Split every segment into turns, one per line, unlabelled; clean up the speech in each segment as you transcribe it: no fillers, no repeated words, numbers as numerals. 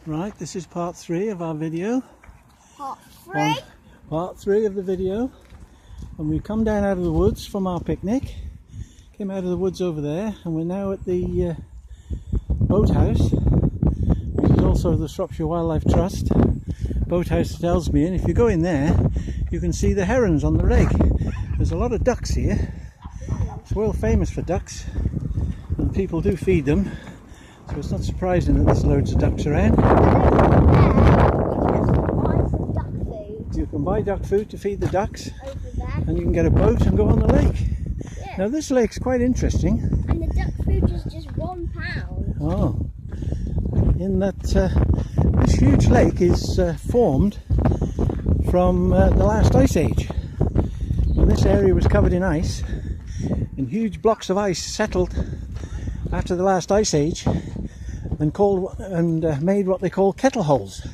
Right, this is part 3 of our video.
Part 3?
Part 3 of the video. And we've come down out of the woods from our picnic. Came out of the woods over there, and we're now at the boathouse, which is also the Shropshire Wildlife Trust boathouse at Ellesmere. And if you go in there, you can see the herons on the lake. There's a lot of ducks here. It's world famous for ducks, and people do feed them. So it's not surprising that there's loads of ducks around. You can buy duck food to feed the ducks, and you can get a boat and go on the lake.
Yeah.
Now this lake's quite interesting.
And the duck food is just £1.
Oh, in that this huge lake is formed from the last ice age. When this area was covered in ice, and huge blocks of ice settled after the last ice age and made what they call kettle holes.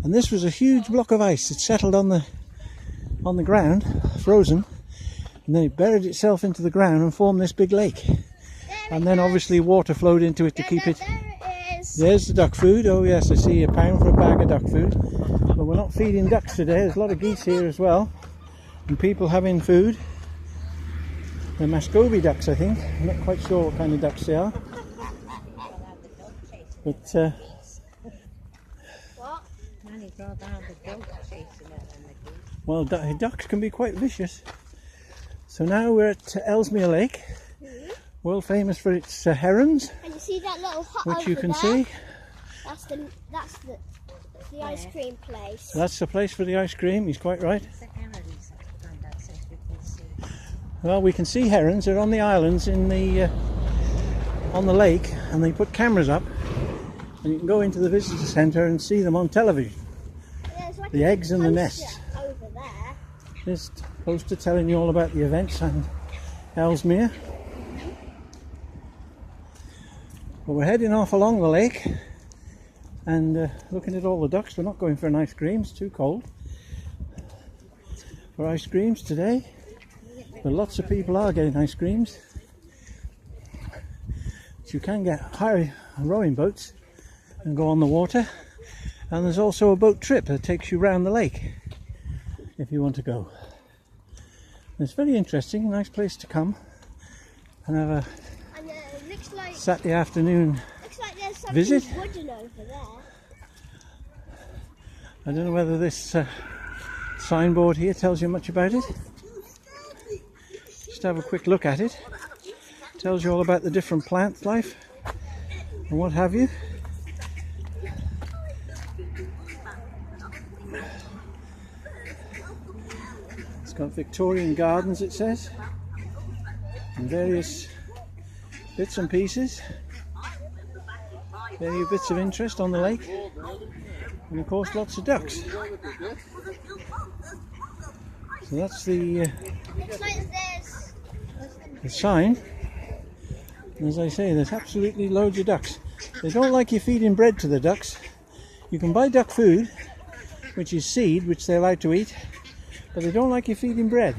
And this was a huge block of ice that settled on the ground, frozen, and then it buried itself into the ground and formed this big lake. And then obviously water flowed into it to keep it.
There it is.
There's the duck food. Oh yes, I see £1 for a bag of duck food. But we're not feeding ducks today. There's a lot of geese here as well, and people having food. They're Muscovy ducks, I think. I'm not quite sure what kind of ducks they are. But
What?
well, ducks can be quite vicious. So now we're at Ellesmere Lake, world famous for its herons,
And you see that little hut
which
over
you can
there?
see.
That's the ice cream place.
That's the place for the ice cream. He's quite right. Well, we can see herons. They're on the islands on the lake, and they put cameras up, and you can go into the visitor centre and see them on television.
There's like
The
a
eggs and the
poster
nests.
over there.
This poster telling you all about the events and Ellesmere. Well, we're heading off along the lake and looking at all the ducks. We're not going for an ice cream, it's too cold for ice creams today, but lots of people are getting ice creams. But you can hire rowing boats and go on the water, and there's also a boat trip that takes you round the lake if you want to go. It's very interesting, nice place to come and have a
And looks like
Saturday afternoon
there's something
visit.
wooden over there.
I don't know whether this signboard here tells you much about it. Just have a quick look at it. Tells you all about the different plant life and what have you. It's got Victorian gardens, it says, and various bits and pieces. Various bits of interest on the lake, and of course lots of ducks. So that's the
Looks like there's
sign. And as I say, there's absolutely loads of ducks. They don't like you feeding bread to the ducks. You can buy duck food, which is seed, which they're allowed to eat, but they don't like you feeding bread,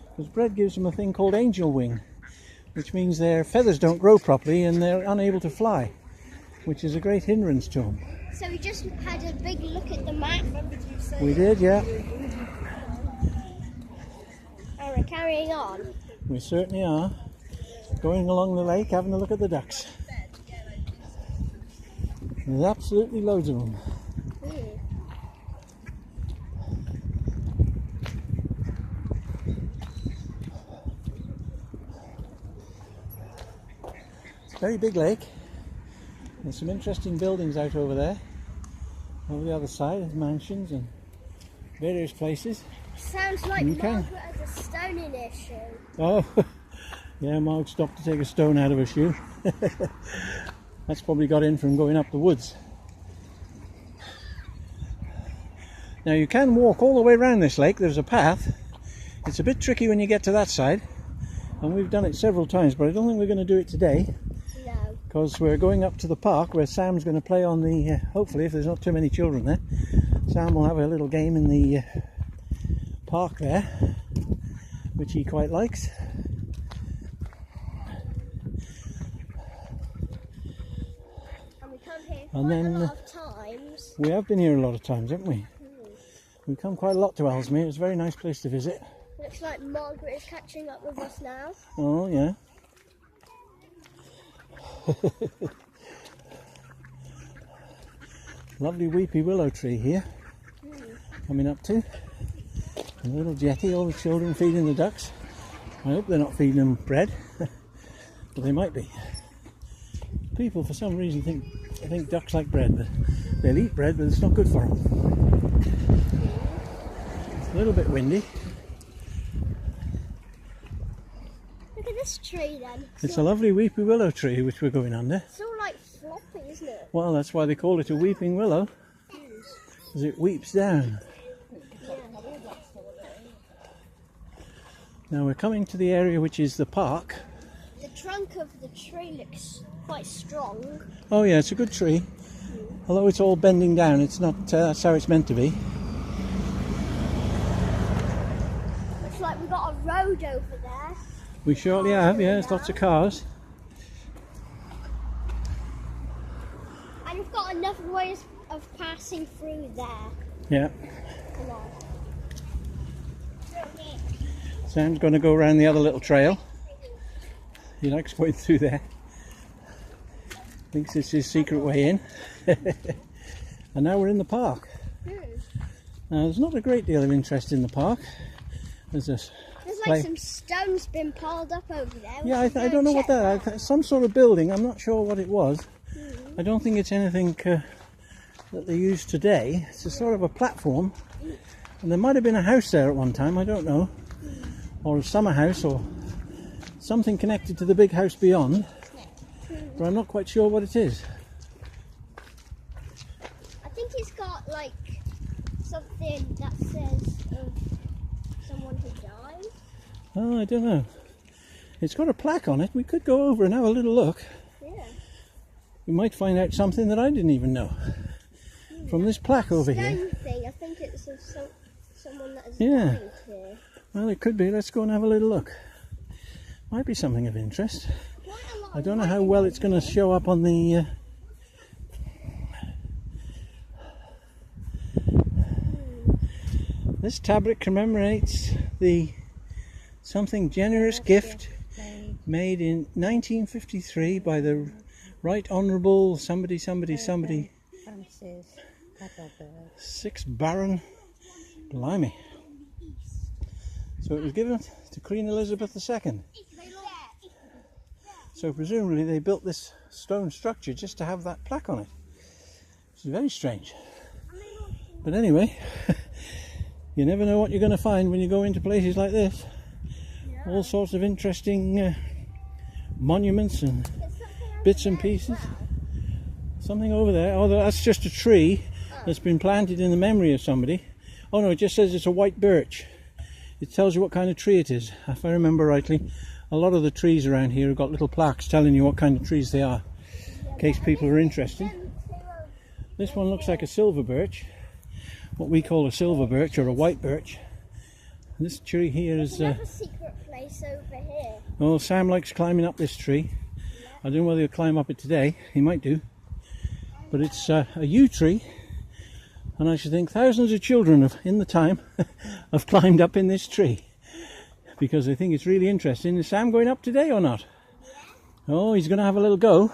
because bread gives them a thing called angel wing, which means their feathers don't grow properly and they're unable to fly, which is a great hindrance to them.
So we just had a big look at the map.
We did, yeah.
And we're carrying on.
We certainly are. Going along the lake, having a look at the ducks. There's absolutely loads of them. It's a very big lake. There's some interesting buildings out over there. Over the other side, there's mansions and various places.
Sounds like
You can.
Margaret has a stone in her shoe.
Oh, yeah, Mark stopped to take a stone out of her shoe. That's probably got in from going up the woods. Now you can walk all the way around this lake. There's a path. It's a bit tricky when you get to that side, and we've done it several times, but I don't think we're going to do it today,
No.
because we're going up to the park where Sam's going to play on the, hopefully if there's not too many children there, Sam will have a little game in the park there, which he quite likes.
And we come here
And then
a lot of times.
we have been here a lot of times, haven't we? We've come quite a lot to Ellesmere. It's a very nice place to visit.
Looks like Margaret is catching up with us now.
Oh, yeah. Lovely weepy willow tree here. Coming up to a little jetty, all the children feeding the ducks. I hope they're not feeding them bread, but they might be. People for some reason think ducks like bread, but they'll eat bread, but it's not good for them. It's a little bit windy.
Look at this tree then.
It's a lovely weepy willow tree which we're going under.
It's all like floppy, isn't it?
Well, that's why they call it a weeping willow, because it weeps down. Now we're coming to the area which is the park.
The trunk of the tree looks quite strong.
Oh yeah, it's a good tree. Although it's all bending down, it's not that's how it's meant to be.
Looks like we've got a road over there.
We surely have, yeah, there's lots of cars.
And we've got enough ways of passing through there.
Yeah.
Come on.
Sam's going to go around the other little trail. He likes going through there. Thinks it's his secret way in. And now we're in the park. Now there's not a great deal of interest in the park. There's
like some stones been piled up over there.
Yeah, I don't know what that is. Some sort of building. I'm not sure what it was. I don't think it's anything that they use today. It's a sort of a platform. And there might have been a house there at one time. I don't know. Or a summer house or something connected to the big house beyond. But I'm not quite sure what it is.
I think it's got like something that says someone who died.
Oh, I don't know. It's got a plaque on it. We could go over and have a little look.
Yeah.
We might find out something that I didn't even know. From this plaque over here.
Thing. I think it's of someone that has
Yeah.
died here.
Well, it could be. Let's go and have a little look. Might be something of interest. I don't know how well it's going to show up on the... This tablet commemorates the something generous gift made in 1953 by the Right Honourable somebody, 6th Baron. Blimey. So it was given to Queen Elizabeth II. So presumably they built this stone structure just to have that plaque on it. Which is very strange. But anyway, you never know what you're going to find when you go into places like this. All sorts of interesting monuments and bits and pieces. Something over there. Oh, that's just a tree that's been planted in the memory of somebody. Oh no, it just says it's a white birch. It tells you what kind of tree it is. If I remember rightly, a lot of the trees around here have got little plaques telling you what kind of trees they are, in case people are interested. This one looks like a silver birch, what we call a silver birch or a white birch. And this tree here is...
Another secret place over here.
Oh, Sam likes climbing up this tree. I don't know whether he'll climb up it today. He might do. But it's a yew tree. And I should think thousands of children in the time have climbed up in this tree because they think it's really interesting. Is Sam going up today or not? Yeah. Oh, he's going to have a little go.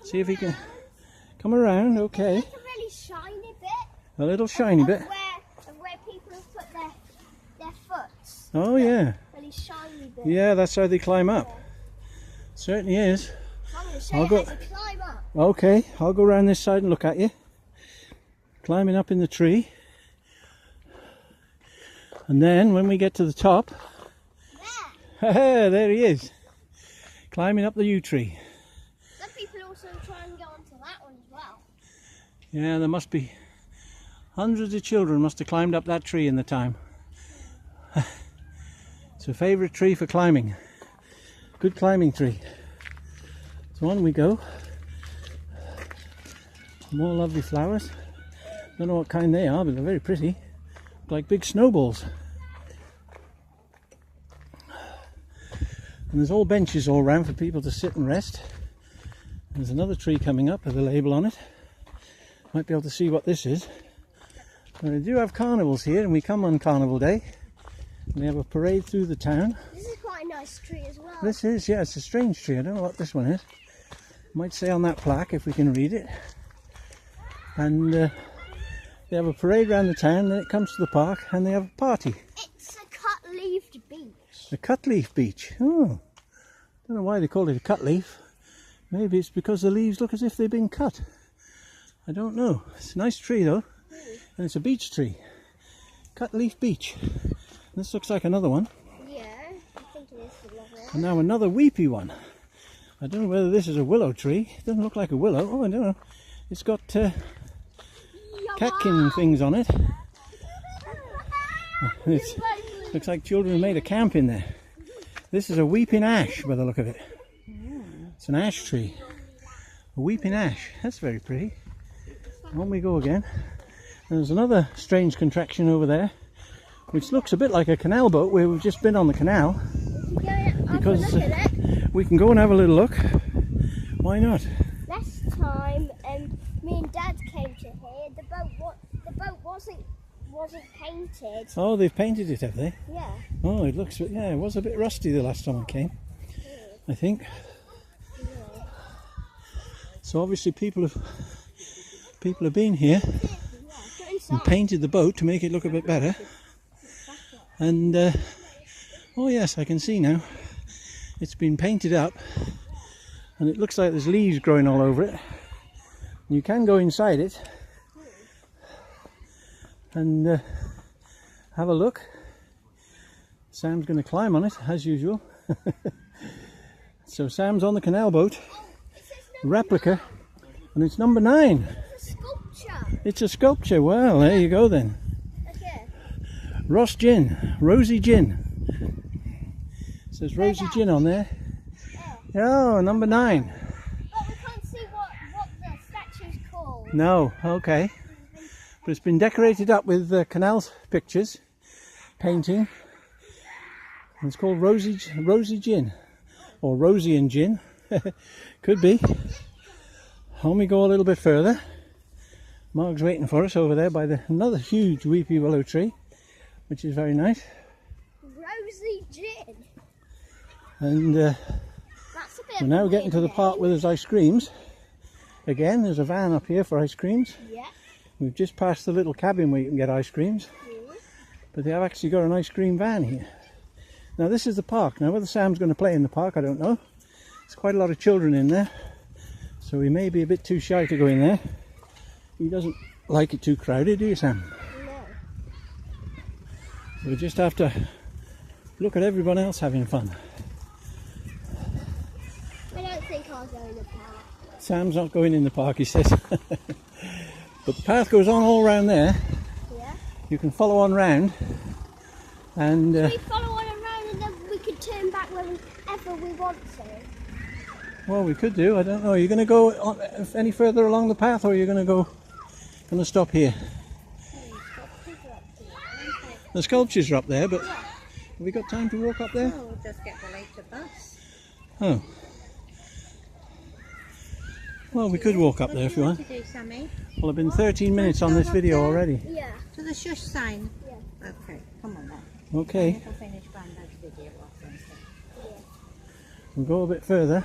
See if he can come around. Okay.
It's like a really shiny bit.
A little shiny bit.
Where people have put their foot.
Oh yeah.
Really shiny bit.
Yeah, that's how they climb up. Yeah. Certainly is.
I'm going to show you how to climb up.
Okay, I'll go around this side and look at you. Climbing up in the tree, and then when we get to the top, there he is, climbing up the yew tree.
Some people also try and go onto that one as well.
Yeah, there must be hundreds of children must have climbed up that tree in the time. It's a favourite tree for climbing, good climbing tree. So on we go. More lovely flowers. Don't know what kind they are, but they're very pretty. Like big snowballs. And there's all benches all round for people to sit and rest. There's another tree coming up with a label on it. Might be able to see what this is. But they do have carnivals here, and we come on Carnival Day. And they have a parade through the town.
This is quite a nice tree as well.
This is, yeah, it's a strange tree. I don't know what this one is. Might say on that plaque if we can read it. And they have a parade around the town, then it comes to the park and they have a party.
It's a cut-leafed beach.
A cut-leaf beach. Oh, don't know why they call it a cut-leaf. Maybe it's because the leaves look as if they've been cut. I don't know. It's a nice tree though, and it's a beach tree. Cut-leaf beach. This looks like another one.
Yeah, I think it is the lovely.
And now another weepy one. I don't know whether this is a willow tree. It doesn't look like a willow. Oh, I don't know. It's got catkin things on it. It looks like children made a camp in there. This is a weeping ash by the look of it. It's an ash tree. A weeping ash. That's very pretty. On we go again. And there's another strange contraction over there, which looks a bit like a canal boat where we've just been on the canal. Because we can go and have a little look. Why not?
Last time me and Dad came to here, the boat wasn't painted.
Oh, they've painted it, have they?
Yeah.
Oh, it looks, yeah, it was a bit rusty the last time I came, I think.
Yeah.
So obviously people have been here and painted the boat to make it look a bit better. And oh yes, I can see now. It's been painted up, and it looks like there's leaves growing all over it. You can go inside it and have a look. Sam's going to climb on it as usual. So Sam's on the canal boat, replica, and it's number 9.
It's a sculpture.
It's a sculpture. Well, there you go then.
Okay.
Ross Gin, Rosie Gin. It says Rosie Gin on there. Oh, number 9.
But we can't see what the statue's called.
No, okay. But it's been decorated up with canal pictures, painting. And it's called Rosie Gin, or Rosie and Gin. Could be. On we go a little bit further. Mark's waiting for us over there by another huge weepy willow tree, which is very nice.
Rosie Gin.
And
That's a bit
we're now getting to the part where there's ice creams. Again, there's a van up here for ice creams.
Yeah.
We've just passed the little cabin where you can get ice creams. But they have actually got an ice cream van here. Now this is the park. Now whether Sam's going to play in the park, I don't know. There's quite a lot of children in there, so he may be a bit too shy to go in there. He doesn't like it too crowded, do you, Sam?
No.
So we just have to look at everyone else having fun.
I don't think I'll go in the park.
Sam's not going in the park, he says. But the path goes on all around there.
Yeah.
You can follow on round, and
We follow on around and then we can turn back whenever we want to.
well, we could do. I don't know. Are you going to go on, any further along the path, or are you going to stop here? The sculptures are up there, but have we got time to walk up there?
Oh, we'll just get the later bus.
Oh. Well, we could walk up there if you want.
What do you want to do, Sammy?
Well, I've been 13 minutes on this video already.
Yeah.
To the shush sign?
Yeah.
Okay, come on then.
Okay,
We'll finish Grandad's video off then.
we'll go a bit further.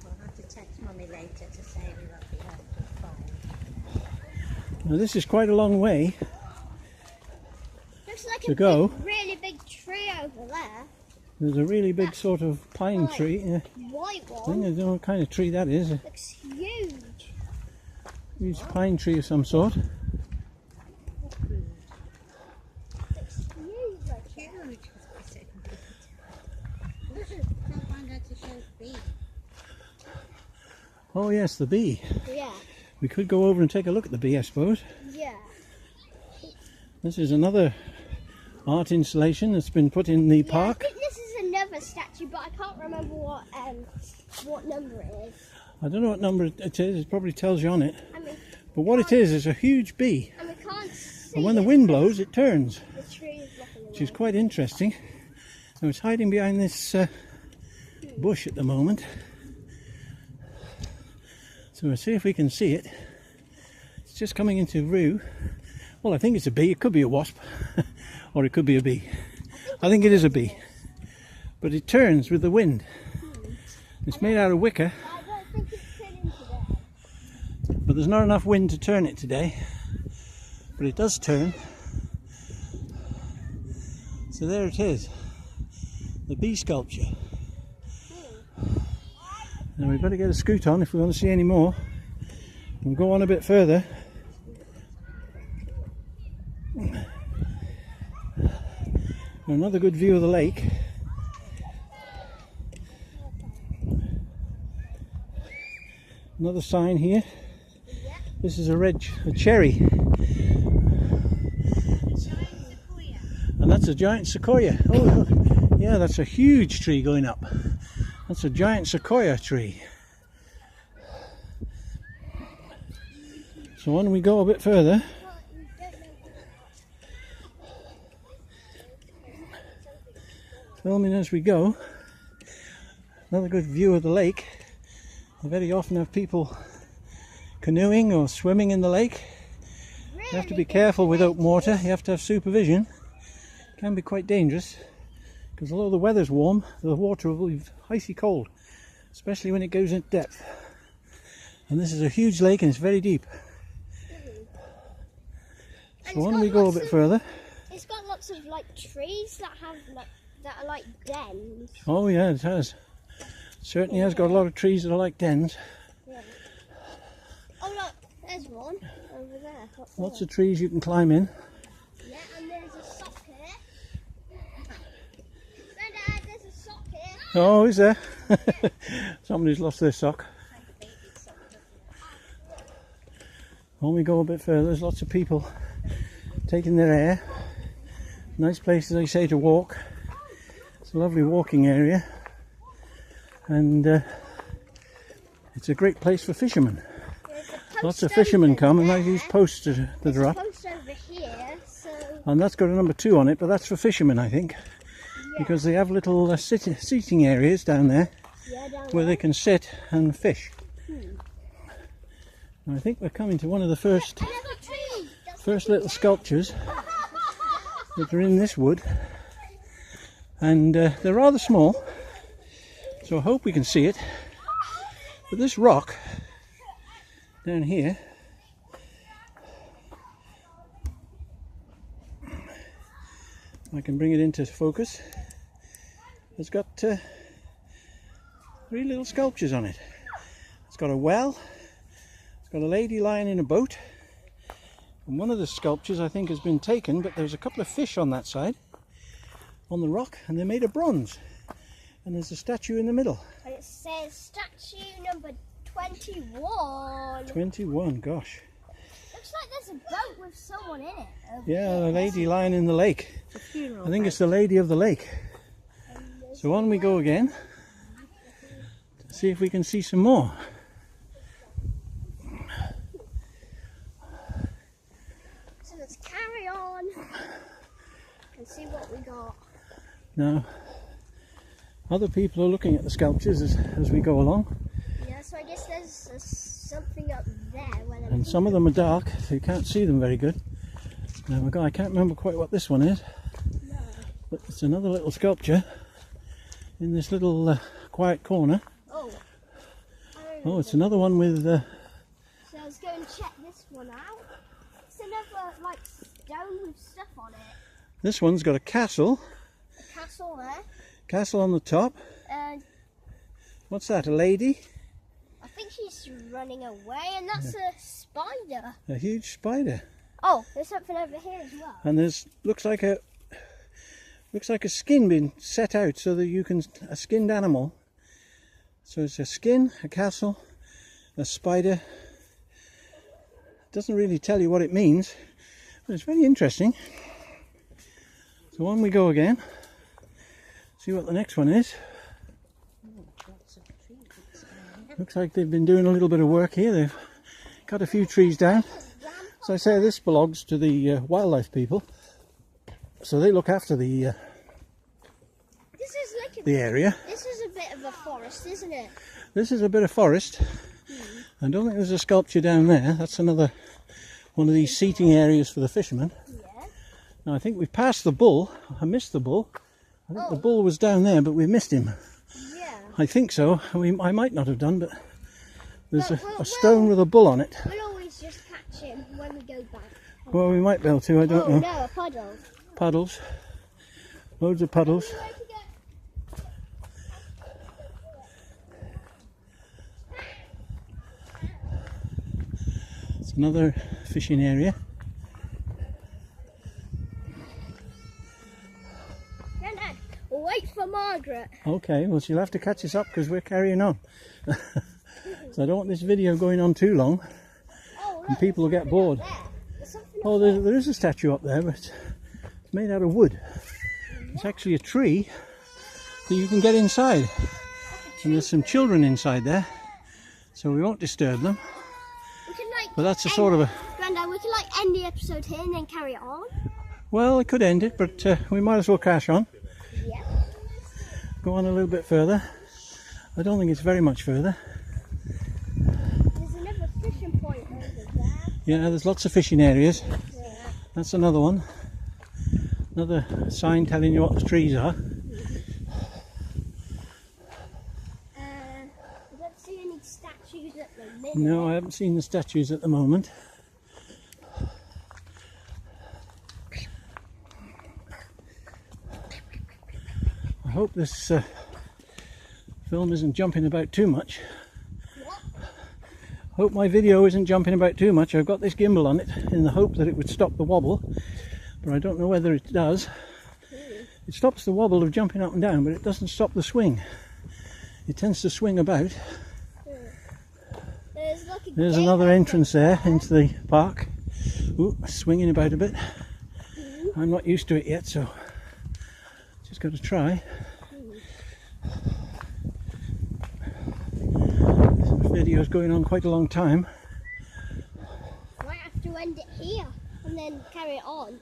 We'll have to text Mummy later to say we won't be home till 5.
Now, this is quite a long way.
Looks like
To
a
go.
really big tree over there.
There's a really big sort of pine
Right.
tree.
White
I
one.
don't know what kind of tree that is. A
Looks huge.
huge pine tree of some sort.
Looks huge. Like
Huge. Tell Grandad to show B.
Oh yes, the bee.
Yeah.
We could go over and take a look at the bee, I suppose.
Yeah.
This is another art installation that's been put in the park.
I think this is another statue, but I can't remember what number it is.
I don't know what number it is. It probably tells you on it.
I mean,
But what it is a huge bee.
and we can't see
And when the
it.
wind blows, it turns,
The tree is blocking
which
the
is quite interesting. Now it's hiding behind this bush at the moment. So we'll see if we can see it. It's just coming into view. Well, I think it's a bee. It could be a wasp, or it could be a bee. I think it is a bee, but it turns with the wind. It's made out of wicker,
I don't think it's turning today.
but there's not enough wind to turn it today. But it does turn. So there it is, the bee sculpture. Now we better get a scoot on if we want to see any more. We'll go on a bit further. Another good view of the lake. Another sign here. This is a cherry. And that's a giant sequoia. Oh, yeah, that's a huge tree going up. That's a giant sequoia tree. So on we go a bit further. Filming as we go. Another good view of the lake. I very often have people canoeing or swimming in the lake. You have to be careful with open water. You have to have supervision. It can be quite dangerous because although the weather's warm, the water will be icy cold, especially when it goes into depth. And this is a huge lake and it's very deep. So on we go a bit further.
It's got lots of like trees that have like that are like dens.
Oh yeah, it has. Certainly has got a lot of trees that are like dens.
Yeah. Oh look, there's one over there.
Lots of trees you can climb in.
Yeah, and there's a sock here. Grandad, there's a sock here.
Oh, is there? Somebody's lost their sock. On we go a bit further. There's lots of people taking their air. Nice place, as I say, to walk. It's a lovely walking area. And it's a great place for fishermen. Lots of fishermen come and they use posts that are up.
There's a post over here, so...
And that's got a number 2 on it, but that's for fishermen, I think.
Yeah.
Because they have little seating areas down there where they can sit and fish. And I think we're coming to one of the first little sculptures that are in this wood. And they're rather small, so I hope we can see it. But this rock down here, I can bring it into focus, it's got 3 little sculptures on it. It's got a well, it's got a lady lying in a boat, and one of the sculptures I think has been taken, but there's a couple of fish on that side on the rock, and they're made of bronze, and there's a statue in the middle.
And it says statue number 21.
21, gosh.
Looks like there's a boat with someone in it.
Yeah, the lady lying in the lake. I think it's the lady of the lake. So on we go again to see if we can see some more.
So let's carry on and see what we got.
Now, other people are looking at the sculptures as we go along.
Yeah, so I guess there's something up there.
And some of them are dark, so you can't see them very good. Now, I can't remember quite what this one is.
No.
But it's another little sculpture in this little quiet corner.
Oh.
Oh, it's another one with...
So let's go and check this one out. It's another like stone with stuff on it.
This one's got a castle.
A castle there.
Castle on the top.
And
What's that, a lady?
I think she's running away, and that's a spider.
A huge spider.
Oh, there's something over here as well.
And there's looks like a skin being set out so that you can, a skinned animal. So it's a skin, a castle, a spider. Doesn't really tell you what it means, but it's very interesting. So on we go again. See what the next one is. Looks like they've been doing a little bit of work here. They've cut a few trees down. As I say, this belongs to the wildlife people, so they look after the area.
This is a bit of a forest, isn't it?
This is a bit of forest. I don't think there's a sculpture down there. That's another one of these seating areas for the fishermen.
Yeah.
Now I think we passed the bull. I missed the bull. I think the bull was down there, but we missed him.
Yeah.
I think so. I might not have done, but there's
But
a stone with a bull on it.
We'll always just catch him when we go back.
Well, we might be able to, I don't know.
No, a puddle.
Puddles. Loads of puddles. It's another fishing area.
Grandad, wait for Margaret.
Okay, well she'll have to catch us up because we're carrying on. So I don't want this video going on too long and people will get bored. Oh, there is a statue up there, but it's made out of wood. It's actually a tree that you can get inside. And there's some children inside there, so we won't disturb them.
We can like
But that's a sort of a...
Grandad, we can like end the episode here and then carry it on.
Well, I could end it, but we might as well crash on.
Yeah.
Go on a little bit further. I don't think it's very much further.
There's another fishing point over there.
Yeah, there's lots of fishing areas.
Yeah.
That's another one. Another sign telling you what the trees are.
I don't see any statues at the minute.
No, I haven't seen the statues at the moment. I hope this film isn't jumping about too much.
What?
Hope my video isn't jumping about too much. I've got this gimbal on it in the hope that it would stop the wobble, but I don't know whether it does. It stops the wobble of jumping up and down, but it doesn't stop the swing. It tends to swing about. There's another entrance there into the park. Ooh, swinging about a bit. I'm not used to it yet, so just got to try. This video's going on quite a long time.
Might have to end it here and then carry it on.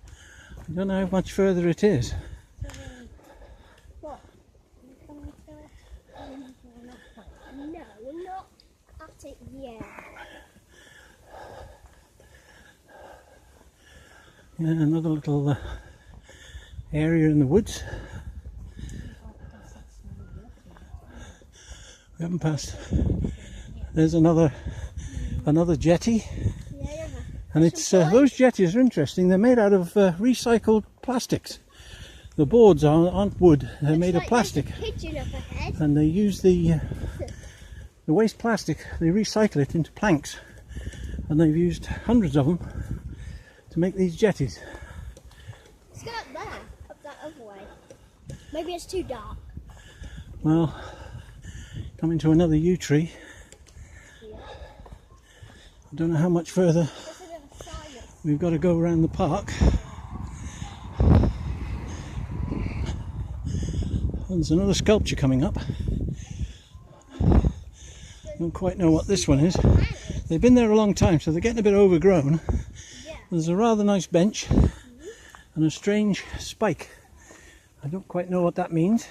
I don't know how much further it is.
What? No, we're not at it yet.
Yeah, another little area in the woods. We haven't passed. There's another jetty,
Yeah,
and it's those jetties are interesting. They're made out of recycled plastics. The boards aren't wood; they're made of plastic,
pigeon up ahead.
and they use the waste plastic. They recycle it into planks, and they've used hundreds of them to make these jetties.
Let's go up there, up that other way. Maybe it's too dark.
Well, coming to another yew tree.
Yeah.
I don't know how much further
There's another sign.
we've got to go around the park. There's another sculpture coming up. Don't quite know what this one is. They've been there a long time, so they're getting a bit overgrown.
Yeah.
There's a rather nice bench and a strange spike. I don't quite know what that means.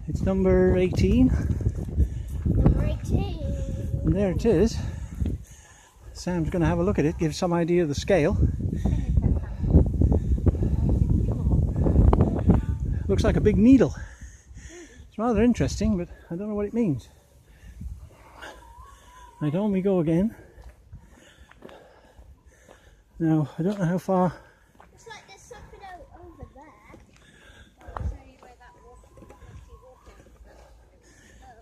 It's number 18,
Number 18.
and there it is. Sam's going to have a look at it, give some idea of the scale. Looks like a big needle. It's rather interesting, but I don't know what it means. Right, on we go again. Now, I don't know how far.
It's like there's something over there.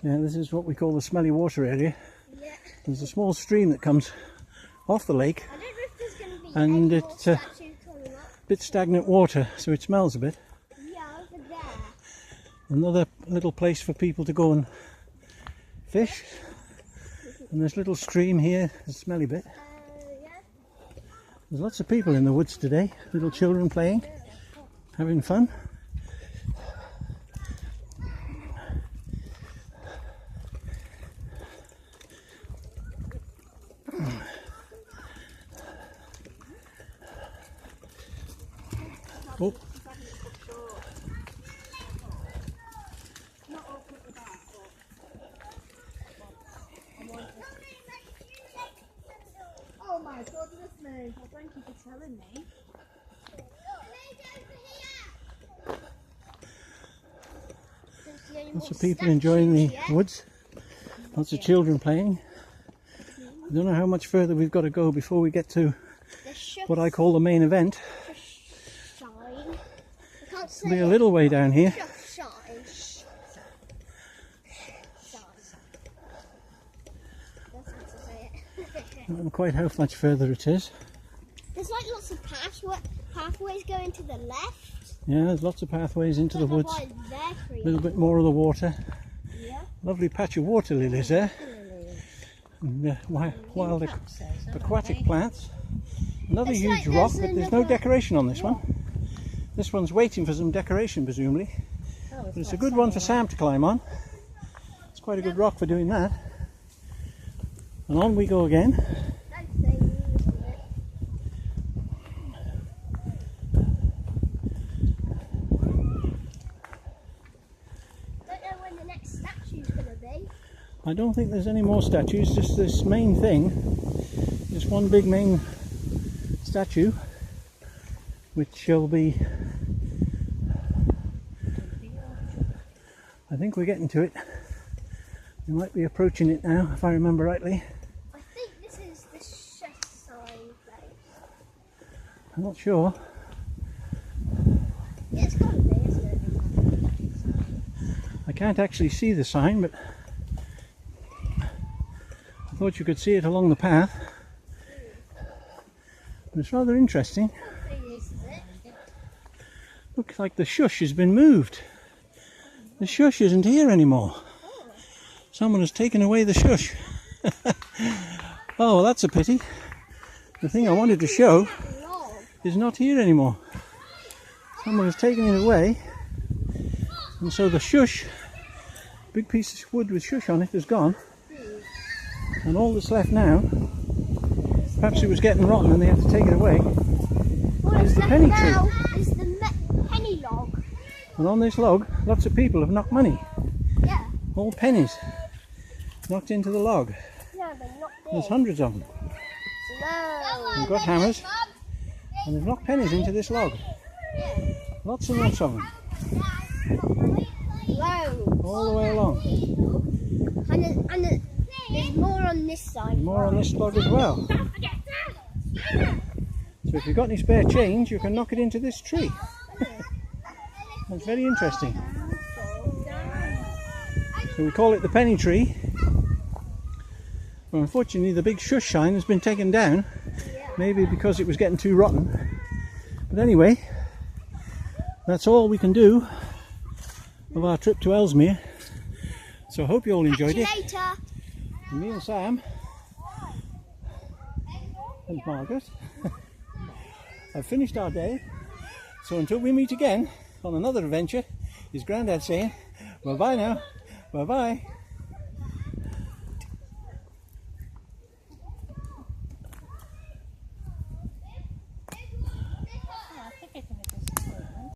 Yeah, this is what we call the smelly water area.
Yeah.
There's a small stream that comes off the lake,
I don't know if there's going to be
and
any more
it's
statues coming up.
a bit stagnant water, so it smells a bit.
Yeah, over there.
Another little place for people to go and fish. And this little stream here, the smelly bit.
Yeah.
There's lots of people in the woods today, little children playing, having fun. Oh.
Oh my
Well, thank you for telling me.
Lots of people enjoying the woods. Lots of children playing. I don't know how much further we've got to go before we get to what I call the main event. It'll be a little way down here. I don't know quite how much further it is.
There's like lots of pathways going to the left.
Yeah, there's lots of pathways into the woods.
A
little bit more of the water.
Yeah.
Lovely patch of water lilies there. And wild aquatic plants. Another
It's
huge
like
rock,
there's
but there's no
another-
decoration on this one. This one's waiting for some decoration, presumably. But it's a good one for Sam to climb on. It's quite a good rock for doing that. And on we go again. I don't think there's any more statues, just this main thing. Just one big main statue, which shall be... I think we're getting to it. We might be approaching it now, if I remember rightly.
I think this is the chef sign place.
I'm not sure.
Yeah, it's got to be, isn't it?
I can't actually see the sign, but I thought you could see it along the path. But it's rather interesting. Looks like the shush has been moved. The shush isn't here anymore. Someone has taken away the shush. Oh, well, that's a pity. The thing I wanted to show is not here anymore. Someone has taken it away. And so the shush, big piece of wood with shush on it, is gone. And all that's left now, perhaps it was getting rotten and they had to take it away, is the penny tree.
Is the penny log.
And on this log, lots of people have knocked money.
Yeah.
All pennies knocked into the log.
Yeah, they're not there.
There's hundreds of them.
No.
They've got hammers and they've knocked pennies into this log. Lots and lots of them.
Whoa.
All the way along.
And there's more on this side.
And more on this log as well. So if you've got any spare change, you can knock it into this tree. That's very interesting. So we call it the penny tree. Well, unfortunately the big shush sign has been taken down. Maybe because it was getting too rotten. But anyway, that's all we can do of our trip to Ellesmere. So I hope you all enjoyed it.
Later.
And me and Sam and Margaret have finished our day. So until we meet again on another adventure, is Grandad saying, bye bye now, bye bye.